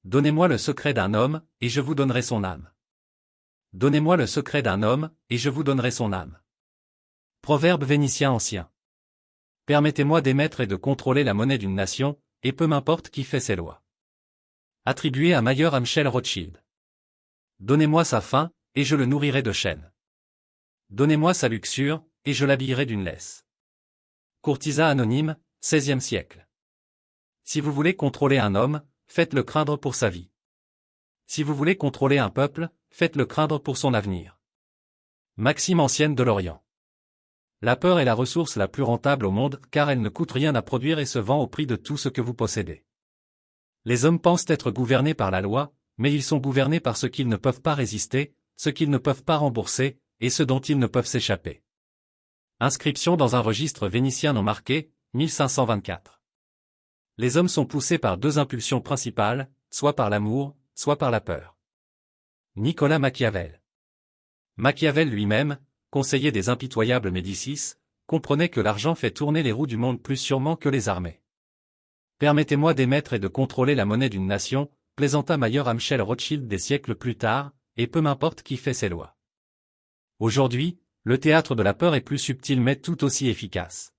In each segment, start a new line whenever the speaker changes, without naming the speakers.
Donnez-moi le secret d'un homme, et je vous donnerai son âme. Donnez-moi le secret d'un homme, et je vous donnerai son âme. Proverbe vénitien ancien. Permettez-moi d'émettre et de contrôler la monnaie d'une nation, et peu m'importe qui fait ses lois. Attribué à Mayer Amschel Rothschild. Donnez-moi sa faim, et je le nourrirai de chênes. Donnez-moi sa luxure, et je l'habillerai d'une laisse. Courtisan anonyme, XVIe siècle. Si vous voulez contrôler un homme, faites-le craindre pour sa vie. Si vous voulez contrôler un peuple, faites-le craindre pour son avenir. Maxime ancienne de l'Orient. La peur est la ressource la plus rentable au monde car elle ne coûte rien à produire et se vend au prix de tout ce que vous possédez. Les hommes pensent être gouvernés par la loi, mais ils sont gouvernés par ce qu'ils ne peuvent pas résister, ce qu'ils ne peuvent pas rembourser, et ce dont ils ne peuvent s'échapper. Inscription dans un registre vénitien non marqué, 1524. Les hommes sont poussés par deux impulsions principales, soit par l'amour, soit par la peur. Nicolas Machiavel. Machiavel lui-même, conseiller des impitoyables Médicis, comprenait que l'argent fait tourner les roues du monde plus sûrement que les armées. Permettez-moi d'émettre et de contrôler la monnaie d'une nation, plaisanta Mayer Amschel Rothschild des siècles plus tard, et peu m'importe qui fait ses lois. Aujourd'hui, le théâtre de la peur est plus subtil mais tout aussi efficace.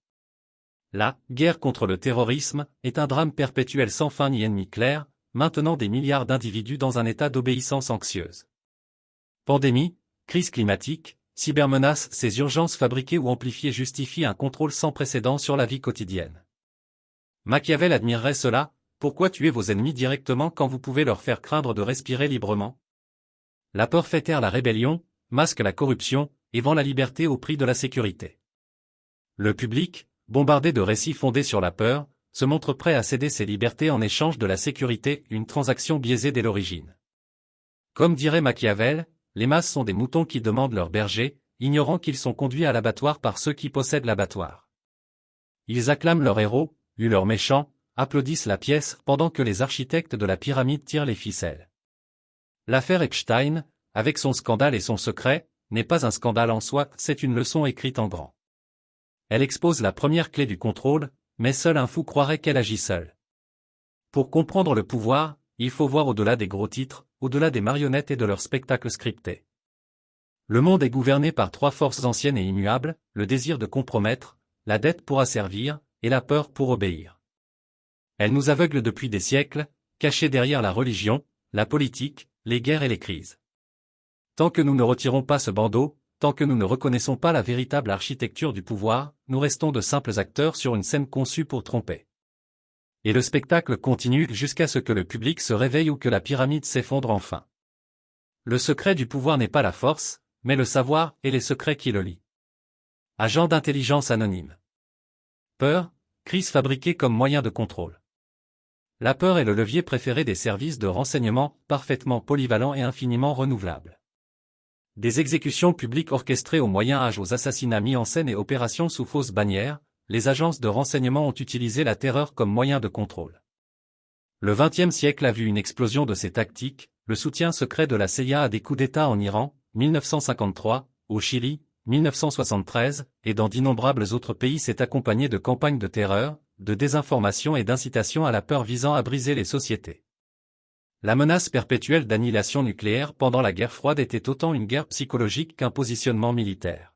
La guerre contre le terrorisme est un drame perpétuel sans fin ni ennemi clair, maintenant des milliards d'individus dans un état d'obéissance anxieuse. Pandémie, crise climatique, cybermenaces, ces urgences fabriquées ou amplifiées justifient un contrôle sans précédent sur la vie quotidienne. Machiavel admirerait cela, pourquoi tuer vos ennemis directement quand vous pouvez leur faire craindre de respirer librement? La peur fait taire la rébellion, masque la corruption, et vend la liberté au prix de la sécurité. Le public, bombardé de récits fondés sur la peur, se montre prêt à céder ses libertés en échange de la sécurité, une transaction biaisée dès l'origine. Comme dirait Machiavel, les masses sont des moutons qui demandent leur berger, ignorant qu'ils sont conduits à l'abattoir par ceux qui possèdent l'abattoir. Ils acclament leur héros, huent leurs méchants, applaudissent la pièce pendant que les architectes de la pyramide tirent les ficelles. L'affaire Epstein, avec son scandale et son secret, n'est pas un scandale en soi, c'est une leçon écrite en grand. Elle expose la première clé du contrôle, mais seul un fou croirait qu'elle agit seule. Pour comprendre le pouvoir, il faut voir au-delà des gros titres, au-delà des marionnettes et de leurs spectacles scriptés. Le monde est gouverné par trois forces anciennes et immuables, le désir de compromettre, la dette pour asservir, et la peur pour obéir. Elles nous aveuglent depuis des siècles, cachées derrière la religion, la politique, les guerres et les crises. Tant que nous ne retirons pas ce bandeau, tant que nous ne reconnaissons pas la véritable architecture du pouvoir, nous restons de simples acteurs sur une scène conçue pour tromper. Et le spectacle continue jusqu'à ce que le public se réveille ou que la pyramide s'effondre enfin. Le secret du pouvoir n'est pas la force, mais le savoir et les secrets qui le lient. Agent d'intelligence anonyme. Peur, crise fabriquée comme moyen de contrôle. La peur est le levier préféré des services de renseignement, parfaitement polyvalents et infiniment renouvelables. Des exécutions publiques orchestrées au Moyen-Âge aux assassinats mis en scène et opérations sous fausse bannière, les agences de renseignement ont utilisé la terreur comme moyen de contrôle. Le XXe siècle a vu une explosion de ces tactiques, le soutien secret de la CIA à des coups d'État en Iran, 1953, au Chili, 1973, et dans d'innombrables autres pays s'est accompagné de campagnes de terreur, de désinformation et d'incitation à la peur visant à briser les sociétés. La menace perpétuelle d'annihilation nucléaire pendant la guerre froide était autant une guerre psychologique qu'un positionnement militaire.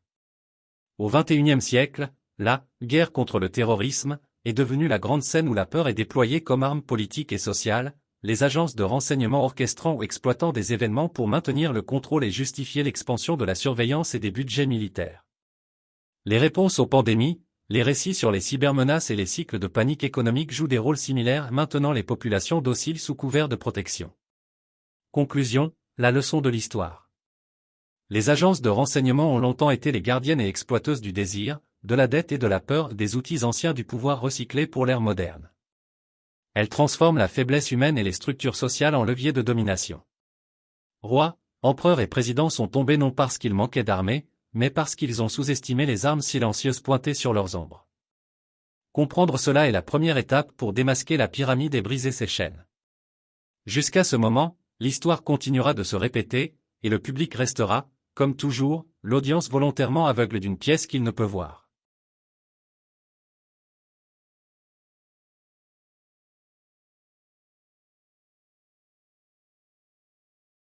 Au XXIe siècle, la guerre contre le terrorisme est devenue la grande scène où la peur est déployée comme arme politique et sociale, les agences de renseignement orchestrant ou exploitant des événements pour maintenir le contrôle et justifier l'expansion de la surveillance et des budgets militaires. Les réponses aux pandémies, les récits sur les cybermenaces et les cycles de panique économique jouent des rôles similaires maintenant les populations dociles sous couvert de protection. Conclusion, la leçon de l'histoire. Les agences de renseignement ont longtemps été les gardiennes et exploiteuses du désir, de la dette et de la peur, des outils anciens du pouvoir recyclés pour l'ère moderne. Elles transforment la faiblesse humaine et les structures sociales en leviers de domination. Rois, empereurs et présidents sont tombés non parce qu'ils manquaient d'armées, mais parce qu'ils ont sous-estimé les armes silencieuses pointées sur leurs ombres. Comprendre cela est la première étape pour démasquer la pyramide et briser ses chaînes. Jusqu'à ce moment, l'histoire continuera de se répéter, et le public restera, comme toujours, l'audience volontairement aveugle d'une pièce qu'il ne peut voir.